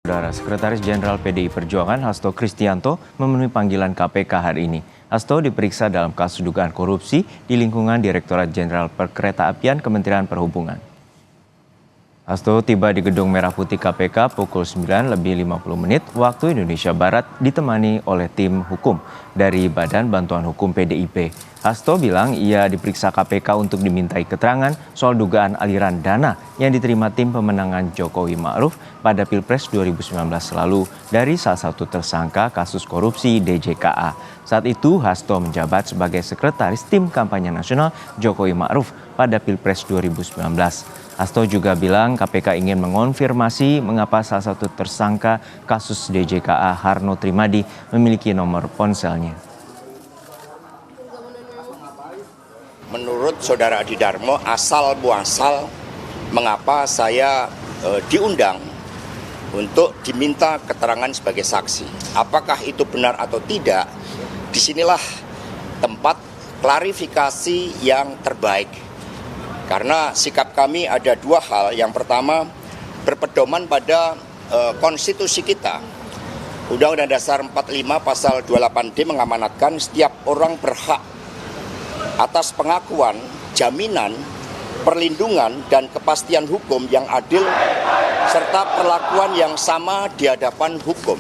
Saudara Sekretaris Jenderal PDI Perjuangan Hasto Kristianto memenuhi panggilan KPK hari ini. Hasto diperiksa dalam kasus dugaan korupsi di lingkungan Direktorat Jenderal Perkeretaapian Kementerian Perhubungan. Hasto tiba di Gedung Merah Putih KPK pukul 9:50 waktu Indonesia Barat ditemani oleh tim hukum dari Badan Bantuan Hukum PDIP. Hasto bilang ia diperiksa KPK untuk dimintai keterangan soal dugaan aliran dana yang diterima tim pemenangan Jokowi Ma'ruf pada Pilpres 2019 lalu dari salah satu tersangka kasus korupsi DJKA. Saat itu Hasto menjabat sebagai sekretaris tim kampanye nasional Jokowi Ma'ruf pada Pilpres 2019. Hasto juga bilang KPK ingin mengonfirmasi mengapa salah satu tersangka kasus DJKA Harno Trimadi memiliki nomor ponselnya. Menurut Saudara Adi Darmo, asal muasal mengapa saya diundang untuk diminta keterangan sebagai saksi. Apakah itu benar atau tidak? Disinilah tempat klarifikasi yang terbaik. Karena sikap kami ada dua hal. Yang pertama, berpedoman pada konstitusi kita. Undang-Undang Dasar 45 pasal 28D mengamanatkan setiap orang berhak atas pengakuan, jaminan, perlindungan, dan kepastian hukum yang adil, serta perlakuan yang sama di hadapan hukum.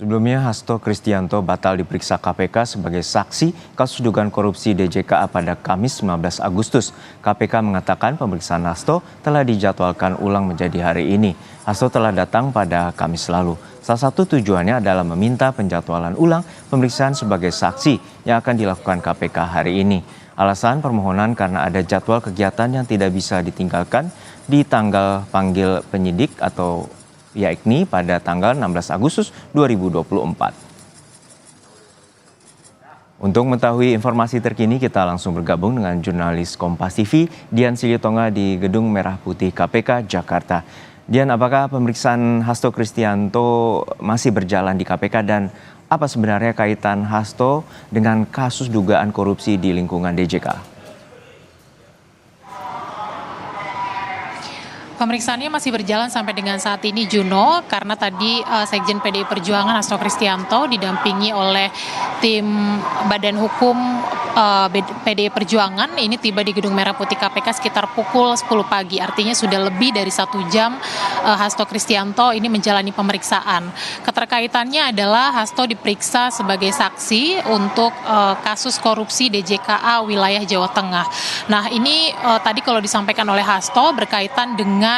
Sebelumnya, Hasto Kristianto batal diperiksa KPK sebagai saksi kasus dugaan korupsi DJKA pada Kamis 19 Agustus. KPK mengatakan pemeriksaan Hasto telah dijadwalkan ulang menjadi hari ini. Hasto telah datang pada Kamis lalu. Salah satu tujuannya adalah meminta penjadwalan ulang pemeriksaan sebagai saksi yang akan dilakukan KPK hari ini. Alasan permohonan karena ada jadwal kegiatan yang tidak bisa ditinggalkan di tanggal panggil penyidik atau yakni pada tanggal 16 Agustus 2024. Untuk mengetahui informasi terkini, kita langsung bergabung dengan jurnalis Kompas TV, Dian Silitonga di Gedung Merah Putih KPK, Jakarta. Dian, apakah pemeriksaan Hasto Kristianto masih berjalan di KPK dan apa sebenarnya kaitan Hasto dengan kasus dugaan korupsi di lingkungan DJK? Pemeriksaannya masih berjalan sampai dengan saat ini, Juno, karena tadi Sekjen PDI Perjuangan Hasto Kristianto didampingi oleh tim Badan Hukum PDI Perjuangan ini tiba di Gedung Merah Putih KPK sekitar pukul 10 pagi. Artinya sudah lebih dari 1 jam Hasto Kristianto ini menjalani pemeriksaan. Keterkaitannya adalah Hasto diperiksa sebagai saksi untuk kasus korupsi DJKA wilayah Jawa Tengah. Nah, ini tadi kalau disampaikan oleh Hasto berkaitan dengan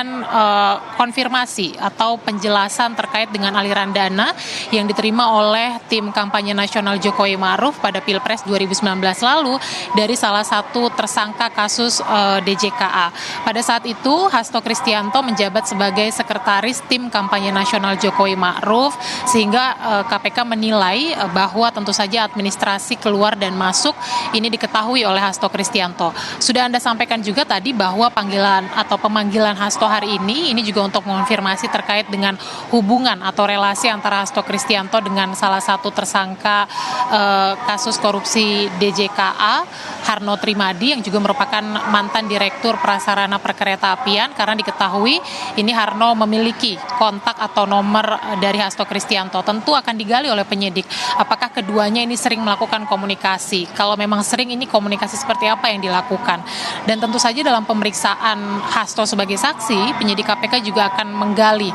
konfirmasi atau penjelasan terkait dengan aliran dana yang diterima oleh tim kampanye nasional Jokowi Ma'ruf pada Pilpres 2019 lalu dari salah satu tersangka kasus DJKA. Pada saat itu Hasto Kristianto menjabat sebagai sekretaris tim kampanye nasional Jokowi Ma'ruf sehingga KPK menilai bahwa tentu saja administrasi keluar dan masuk ini diketahui oleh Hasto Kristianto. Sudah Anda sampaikan juga tadi bahwa panggilan atau pemanggilan Hasto hari ini juga untuk mengonfirmasi terkait dengan hubungan atau relasi antara Hasto Kristianto dengan salah satu tersangka kasus korupsi DJKA Harno Trimadi yang juga merupakan mantan Direktur Prasarana Perkeretaapian, karena diketahui ini Harno memiliki kontak atau nomor dari Hasto Kristianto. Tentu akan digali oleh penyidik apakah keduanya ini sering melakukan komunikasi. Kalau memang sering, ini komunikasi seperti apa yang dilakukan. Dan tentu saja dalam pemeriksaan Hasto sebagai saksi, penyidik KPK juga akan menggali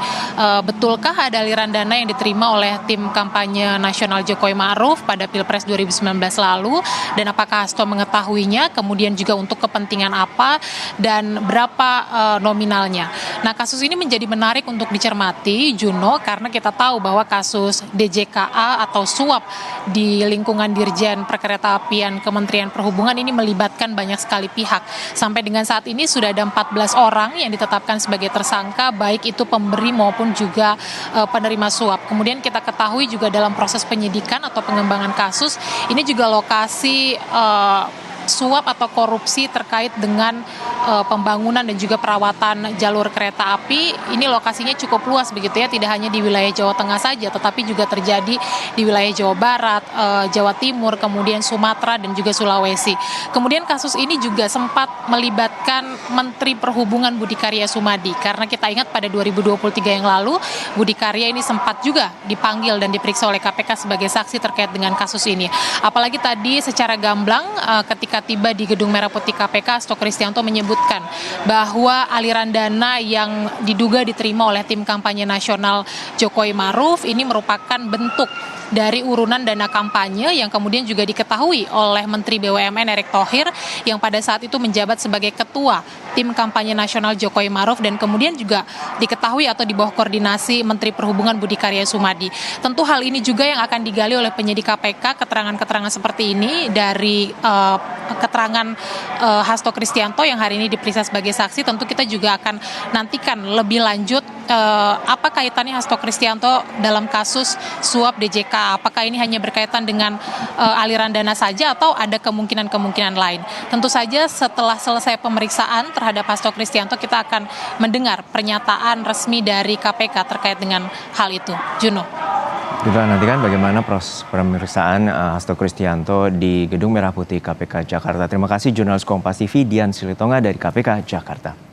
betulkah ada aliran dana yang diterima oleh tim kampanye nasional Jokowi Ma'ruf pada Pilpres 2019 lalu, dan apakah Hasto mengetahuinya, kemudian juga untuk kepentingan apa dan berapa nominalnya. Nah, kasus ini menjadi menarik untuk dicermati, Juno, karena kita tahu bahwa kasus DJKA atau suap di lingkungan Dirjen Perkeretaapian Kementerian Perhubungan ini melibatkan banyak sekali pihak. Sampai dengan saat ini sudah ada 14 orang yang ditetapkan sebagai tersangka, baik itu pemberi maupun juga penerima suap. Kemudian kita ketahui juga dalam proses penyidikan atau pengembangan kasus, ini juga lokasi suap atau korupsi terkait dengan pembangunan dan juga perawatan jalur kereta api. Ini lokasinya cukup luas begitu ya, tidak hanya di wilayah Jawa Tengah saja, tetapi juga terjadi di wilayah Jawa Barat, Jawa Timur, kemudian Sumatera dan juga Sulawesi. Kemudian kasus ini juga sempat melibatkan Menteri Perhubungan Budi Karya Sumadi, karena kita ingat pada 2023 yang lalu Budi Karya ini sempat juga dipanggil dan diperiksa oleh KPK sebagai saksi terkait dengan kasus ini. Apalagi tadi secara gamblang ketika tiba di Gedung Merah Putih KPK, Hasto Kristianto menyebutkan bahwa aliran dana yang diduga diterima oleh tim kampanye nasional Jokowi Maruf ini merupakan bentuk dari urunan dana kampanye yang kemudian juga diketahui oleh Menteri BUMN Erick Thohir yang pada saat itu menjabat sebagai ketua tim kampanye nasional Jokowi Maruf, dan kemudian juga diketahui atau di bawah koordinasi Menteri Perhubungan Budi Karya Sumadi. Tentu hal ini juga yang akan digali oleh penyidik KPK, keterangan-keterangan seperti ini dari keterangan Hasto Kristianto yang hari ini diperiksa sebagai saksi. Tentu kita juga akan nantikan lebih lanjut apa kaitannya Hasto Kristianto dalam kasus suap DJK. Apakah ini hanya berkaitan dengan aliran dana saja atau ada kemungkinan-kemungkinan lain. Tentu saja setelah selesai pemeriksaan terhadap Hasto Kristianto, kita akan mendengar pernyataan resmi dari KPK terkait dengan hal itu. Juno. Kita nantikan bagaimana proses pemeriksaan Hasto Kristianto di Gedung Merah Putih KPK Jakarta. Terima kasih jurnalis Kompas TV Dian Silitonga dari KPK Jakarta.